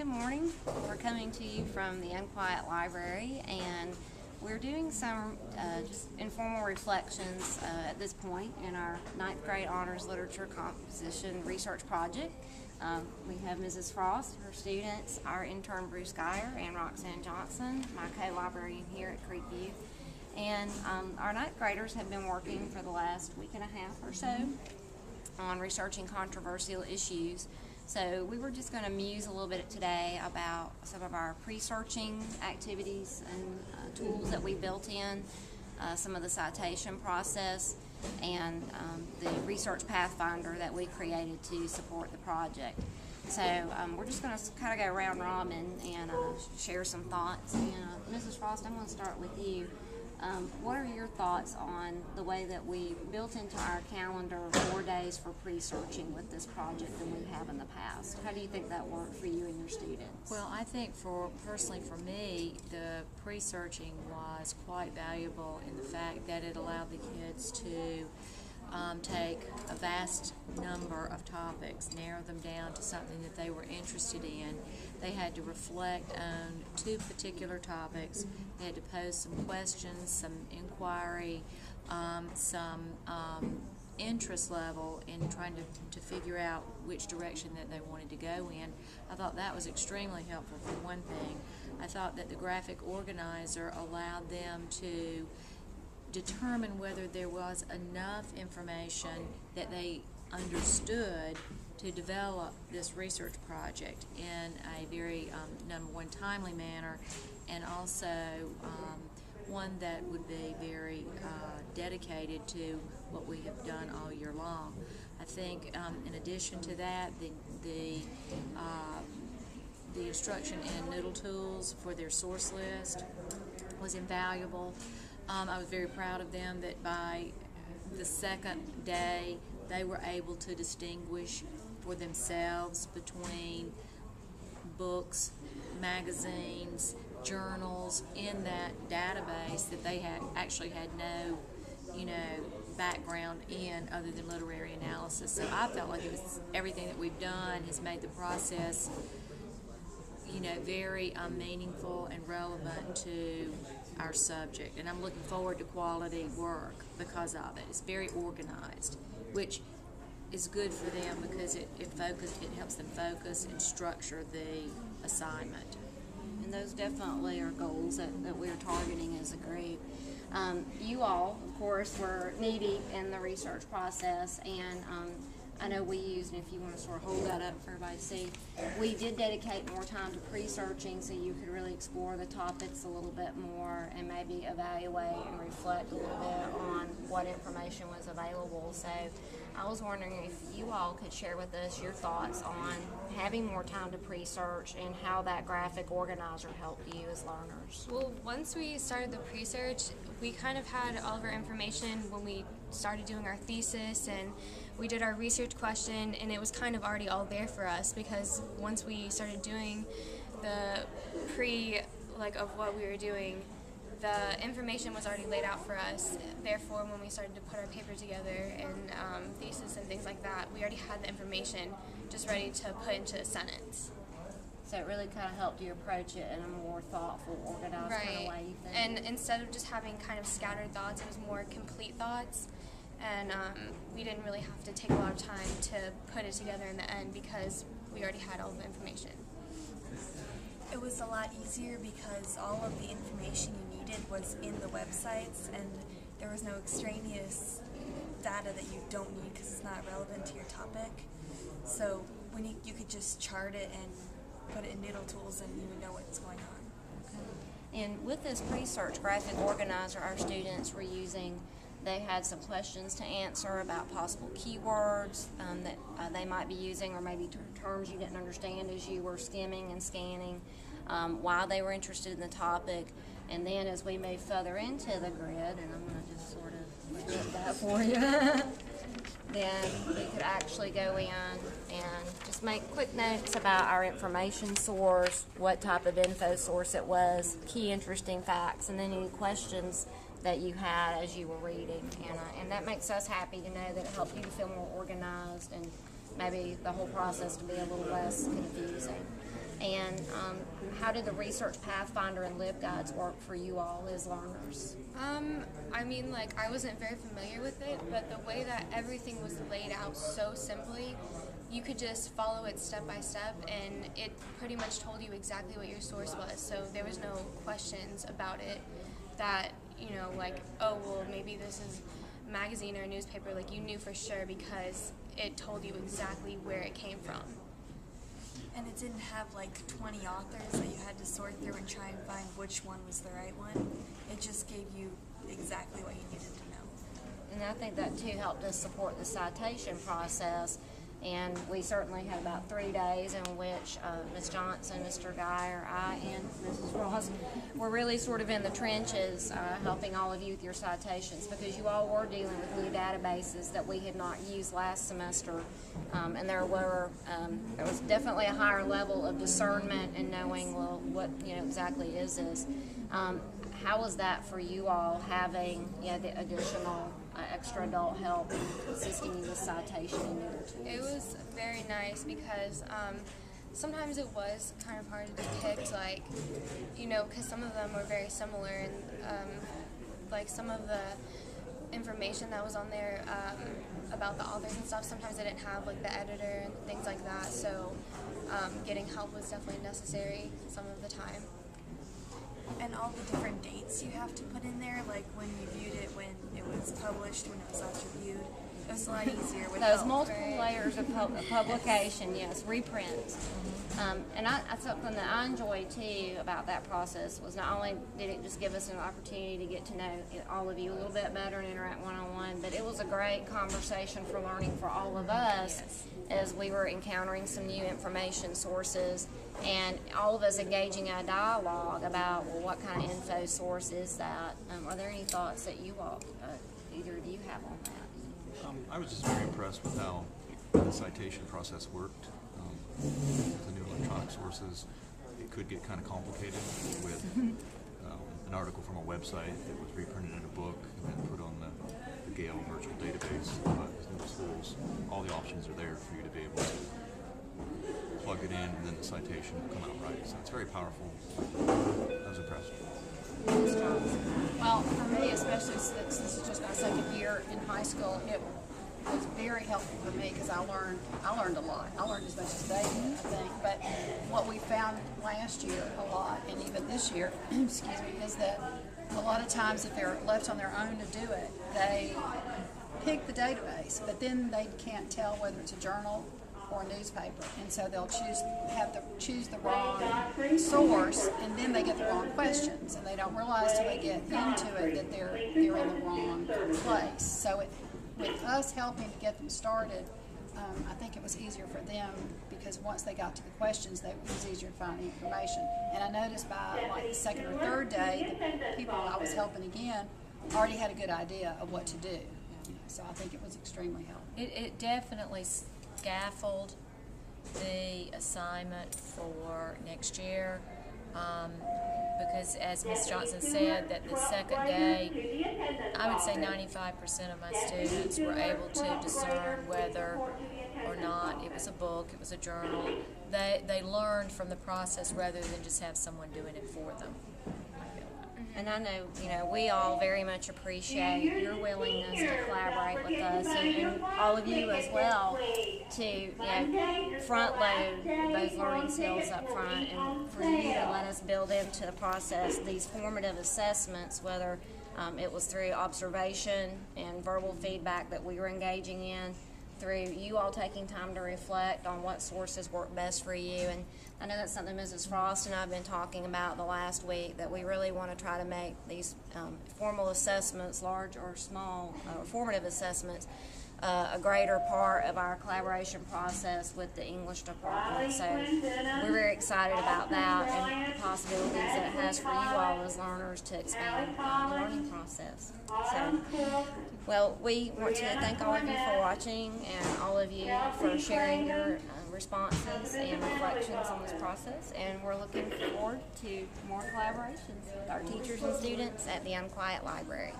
Good morning. We're coming to you from the Unquiet Library, and we're doing some just informal reflections at this point in our 9th grade honors literature composition research project. We have Mrs. Frost, her students, our intern Bruce Geyer, and Roxanne Johnson, my co-librarian here at Creekview. And our 9th graders have been working for the last week and a half or so on researching controversial issues. So we were just going to muse a little bit today about some of our pre-searching activities and tools that we built in, some of the citation process, and the research pathfinder that we created to support the project. So we're just going to kind of go round robin and share some thoughts. And Mrs. Frost, I'm going to start with you. What are your thoughts on the way that we built into our calendar 4 days for pre-searching with this project than we have in the past? How do you think that worked for you and your students? Well, I think personally for me, the pre-searching was quite valuable in the fact that it allowed the kids to take a vast number of topics, narrow them down to something that they were interested in. They had to reflect on 2 particular topics. They had to pose some questions, some inquiry, some interest level in trying to figure out which direction that they wanted to go in. I thought that was extremely helpful for one thing. I thought that the graphic organizer allowed them to determine whether there was enough information that they understood to develop this research project in a very, number one, timely manner, and also one that would be very dedicated to what we have done all year long. I think in addition to that, the instruction in Noodle Tools for their source list was invaluable. I was very proud of them that by the second day they were able to distinguish for themselves between books, magazines, journals in that database that they actually had no, background in other than literary analysis. So I felt like everything that we've done has made the process, very meaningful and relevant to our subject, and I'm looking forward to quality work because of it. It's very organized, which is good for them because it helps them focus and structure the assignment. And those definitely are goals that we're targeting as a group. You all, of course, were knee-deep in the research process, and I know we used, and if you want to sort of hold that up for everybody to see, we did dedicate more time to pre-searching so you could really explore the topics a little bit more and maybe evaluate and reflect a little bit on what information was available. So I was wondering if you all could share with us your thoughts on having more time to pre-search and how that graphic organizer helped you as learners. Well, once we started the pre-search, we kind of had all of our information when we started doing our thesis, and we did our research question, and it was kind of already all there for us because once we started doing the of what we were doing, the information was already laid out for us. Therefore, when we started to put our paper together and thesis and things like that, we already had the information just ready to put into a sentence. So it really kind of helped you approach it in a more thoughtful, organized kind of way, you think? And instead of just having kind of scattered thoughts, it was more complete thoughts. And we didn't really have to take a lot of time to put it together in the end because we already had all the information. It was a lot easier because all of the information you needed was in the websites, and there was no extraneous data that you don't need because it's not relevant to your topic. So when you could just chart it and put it in Noodle Tools and you would know what's going on. Okay. And with this pre-search graphic organizer our students were using, they had some questions to answer about possible keywords that they might be using, or maybe terms you didn't understand as you were skimming and scanning, why they were interested in the topic. And then as we move further into the grid, and I'm going to just sort of flip that for you, then we could actually go in and just make quick notes about our information source, what type of info source it was, key interesting facts, and then any questions that you had as you were reading. And that makes us happy to know that it helped you to feel more organized and maybe the whole process to be a little less confusing. And how did the Research Pathfinder and LibGuides work for you all as learners? I mean, like, I wasn't very familiar with it, but the way that everything was laid out so simply, you could just follow it step by step, and it pretty much told you exactly what your source was, so there was no questions about it that, you know, like, oh, well, maybe this is a magazine or a newspaper. Like, you knew for sure because it told you exactly where it came from. And it didn't have like 20 authors that you had to sort through and try and find which one was the right one. It just gave you exactly what you needed to know. And I think that too helped us support the citation process. And we certainly had about 3 days in which Ms. Johnson, Mr. Geyer, I, and Mrs. Ross were really sort of in the trenches helping all of you with your citations, because you all were dealing with new databases that we had not used last semester. And there was definitely a higher level of discernment and knowing, well, what exactly is this. How was that for you all, having the additional extra adult help in assisting you with citation and other tools? It was very nice because sometimes it was kind of hard to depict, like, because some of them were very similar, and like some of the information that was on there about the authors and stuff, sometimes they didn't have like the editor and things like that, so getting help was definitely necessary some of the time. And all the different dates you have to put in there, like when you viewed it, when it was published, when it was last reviewed, it was a lot easier with Those help. multiple layers of publication, yes, reprints. And something that I enjoyed too about that process was not only did it just give us an opportunity to get to know all of you a little bit better and interact one-on-one, but it was a great conversation for learning for all of us. Yes. As we were encountering some new information sources, and all of us engaging in a dialogue about, well, what kind of info source is that? Are there any thoughts that you all, either of you, have on that? I was just very impressed with how the citation process worked. With the new electronic sources, it could get kind of complicated with an article from a website that was reprinted in a book and then put on the Gale virtual database. With new tools, all the options are there for you to be able to plug it in, and then the citation will come out right. So it's very powerful. I was impressed. Ms. Johnson? Well, for me, especially since this is just my second year in high school, it was very helpful for me because I learned a lot. I learned as much as they did, I think. But what we found last year a lot, and even this year, excuse me, is that a lot of times if they're left on their own to do it, they pick the database, but then they can't tell whether it's a journal or a newspaper, and so they'll choose the wrong source, and then they get the wrong questions, and they don't realize till they get into it that they're in the wrong place. So with us helping to get them started, I think it was easier for them because once they got to the questions, it was easier to find the information. And I noticed by like the second or third day, the people I was helping again already had a good idea of what to do. So I think it was extremely helpful. It definitely scaffolded the assignment for next year, because as Ms. Johnson said, that the second day, I would say 95% of my students were able to discern whether or not it was a book, it was a journal. They learned from the process rather than just have someone doing it for them. And I know, we all very much appreciate your willingness to collaborate with us, and all of you as well, to front load those learning skills up front, and for you to let us build into the process these formative assessments, whether it was through observation and verbal feedback that we were engaging in, through you all taking time to reflect on what sources work best for you. And I know that's something Mrs. Frost and I have been talking about the last week, that we really want to try to make these formal assessments, large or small, formative assessments, a greater part of our collaboration process with the English department. So we're very excited about that and the possibilities that it has for you all as learners to expand the learning process. So, well, we want to thank all of you for watching and all of you for sharing your responses and reflections on this process, and we're looking forward to more collaborations with our teachers and students at the Unquiet Library.